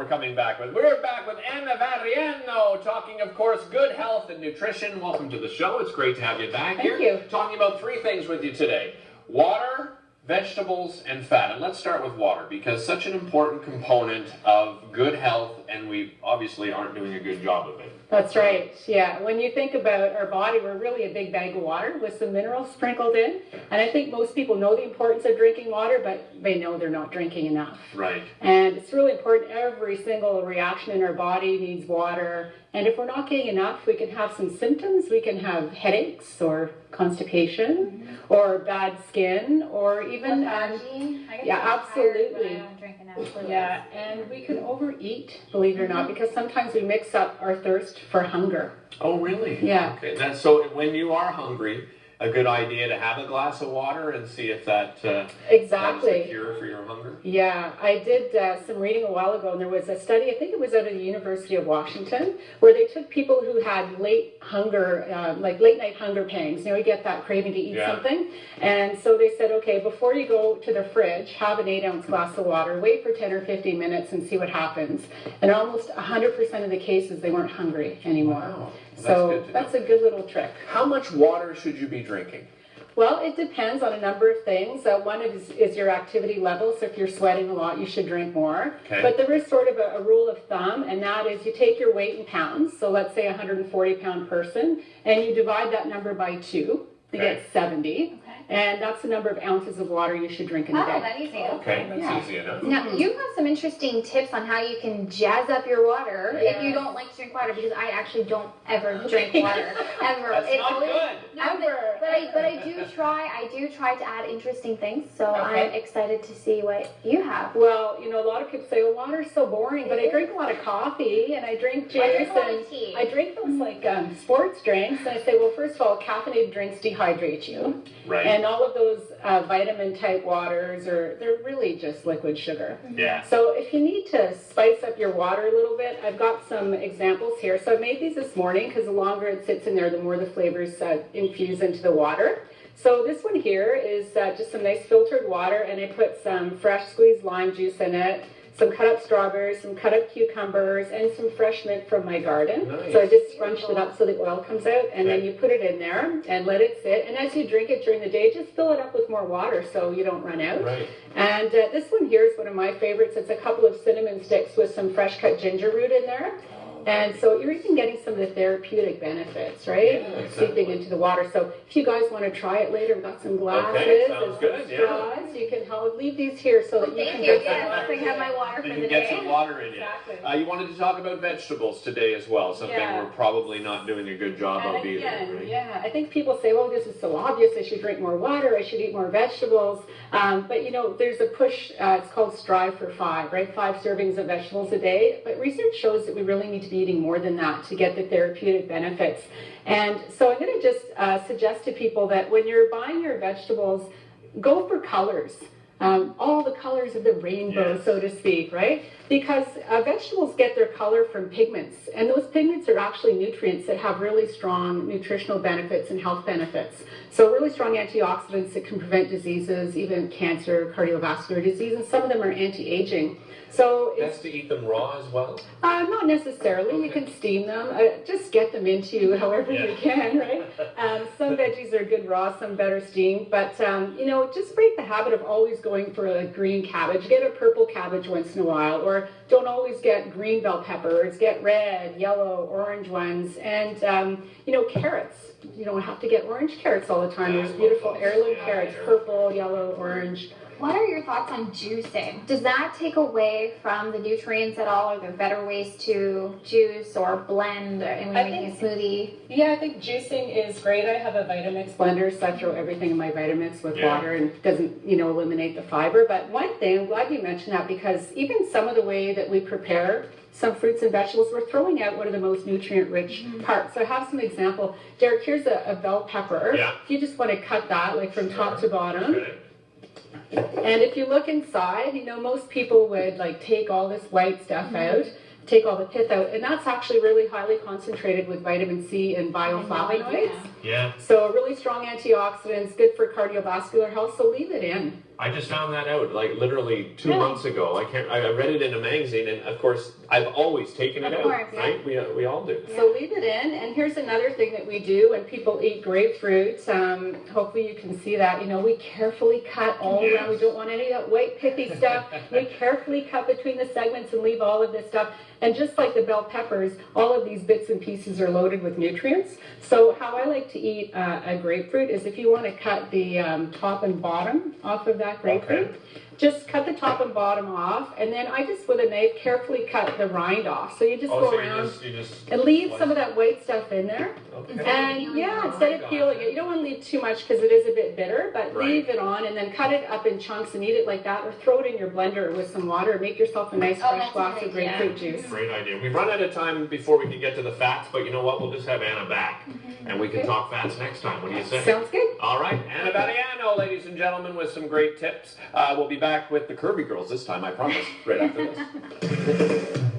We're back with Anna Variano, talking, of course, good health and nutrition. Welcome to the show. It's great to have you back here. Thank you. Talking about three things with you today: water, vegetables, and fat. And let's start with water, because such an important component of good health, and we obviously aren't doing a good job of it. That's right. Yeah. When you think about our body, we're really a big bag of water with some minerals sprinkled in. And I think most people know the importance of drinking water, but they know they're not drinking enough. Right. And it's really important. Every single reaction in our body needs water. And if we're not getting enough, we can have some symptoms. We can have headaches or constipation or bad skin or even absolutely. Yeah, and we can overeat, believe it or not, because sometimes we mix up our thirst for hunger. Oh, really? Yeah. Okay. So when you are hungry, a good idea to have a glass of water and see if that exactly that is the cure for your hunger? Yeah, I did some reading a while ago, and there was a study, I think it was out of the University of Washington, where they took people who had late night hunger pangs. You know, you get that craving to eat something. And so they said, okay, before you go to the fridge, have an 8-ounce glass of water, wait for 10 or 15 minutes and see what happens. And almost 100% of the cases, they weren't hungry anymore. Wow. So that's a good little trick. How much water should you be drinking? Well, it depends on a number of things. One is your activity level. So if you're sweating a lot, you should drink more. Okay. But there is sort of a rule of thumb, and that is you take your weight in pounds. So let's say a 140-pound person, and you divide that number by 2. You get 70. And that's the number of ounces of water you should drink in a day. Oh, that's easy. Okay, that's easy enough. Now, you have some interesting tips on how you can jazz up your water if you don't like to drink water, because I actually don't ever drink water, ever. That's not good. Ever. But I do try to add interesting things, so I'm excited to see what you have. Well, you know, a lot of people say, well, water's so boring, but I drink a lot of coffee, and I drink juice, I drink a lot of tea. I drink those like sports drinks, and I say, well, first of all, caffeinated drinks dehydrate you. Right. And all of those vitamin type waters they're really just liquid sugar. Yeah. So if you need to spice up your water a little bit, I've got some examples here. So I made these this morning because the longer it sits in there, the more the flavors infuse into the water. So this one here is just some nice filtered water, and I put some fresh squeezed lime juice in it, some cut up strawberries, some cut up cucumbers, and some fresh mint from my garden. Nice. So I just scrunched it up so the oil comes out, and then you put it in there and let it sit. And as you drink it during the day, just fill it up with more water so you don't run out. Right. And this one here is one of my favorites. It's a couple of cinnamon sticks with some fresh cut ginger root in there. And so you're even getting some of the therapeutic benefits, right? Yeah, seeping into the water. So if you guys want to try it later, we've got some glasses and some straws. You can leave these here so that you can get some water. I have my water for the day. You can get some water in you. Exactly. You wanted to talk about vegetables today as well, something we're probably not doing a good job of either. Right? Yeah, I think people say, well, this is so obvious. I should drink more water. I should eat more vegetables. But, you know, there's a push. It's called Strive for 5, right? 5 servings of vegetables a day. But research shows that we really need to be eating more than that to get the therapeutic benefits. And so I'm going to just suggest to people that when you're buying your vegetables, go for colors. All the colors of the rainbow, so to speak, right? Because vegetables get their color from pigments, and those pigments are actually nutrients that have really strong nutritional benefits and health benefits. So really strong antioxidants that can prevent diseases, even cancer, cardiovascular disease, and some of them are anti-aging. So best to eat them raw as well? Not necessarily. Okay. You can steam them. Just get them into you however you can, right? Some veggies are good raw, some better steamed. But, you know, just break the habit of always going for a green cabbage. Get a purple cabbage once in a while. Or don't always get green bell peppers. Get red, yellow, orange ones. And, you know, carrots. You don't have to get orange carrots all the time. There's beautiful heirloom carrots, purple, yellow, orange. What are your thoughts on juicing? Does that take away from the nutrients at all? Are there better ways to juice or blend when making a smoothie? Yeah, I think juicing is great. I have a Vitamix blender, so I throw everything in my Vitamix with water, and it doesn't, you know, eliminate the fiber. But one thing, I'm glad you mentioned that, because even some of the way that we prepare some fruits and vegetables, we're throwing out one of the most nutrient-rich parts. So I have some example. Derek, here's a bell pepper. Yeah. If you just want to cut that like from top to bottom. Right. And if you look inside, you know, most people would like take all this white stuff out, take all the pith out, and that's actually really highly concentrated with vitamin C and bioflavonoids. Yeah. So really strong antioxidants, good for cardiovascular health, so leave it in. I just found that out like literally 2 months ago. I read it in a magazine, and of course I've always taken it out, right? We all do. So leave it in, and here's another thing that we do when people eat grapefruit. Hopefully you can see that. You know, we carefully cut all around. We don't want any of that white pithy stuff. We carefully cut between the segments and leave all of this stuff. And just like the bell peppers, all of these bits and pieces are loaded with nutrients. So how I like to eat a grapefruit is if you want to cut the top and bottom off of that grapefruit, just cut the top and bottom off, and then I just, with a knife, carefully cut the rind off. So you just go around and leave some of that white stuff in there. And instead of peeling it, you don't want to leave too much because it is a bit bitter, but leave it on and then cut it up in chunks and eat it like that, or throw it in your blender with some water. Make yourself a nice fresh glass of grapefruit juice. Great idea. We've run out of time before we can get to the fats, but you know what? We'll just have Anna back, and we can talk fats next time. What do you say? Sounds good. All right. Anna Battiano, ladies and gentlemen, with some great tips. We'll be back with the Curvy Girls this time, I promise, right after this.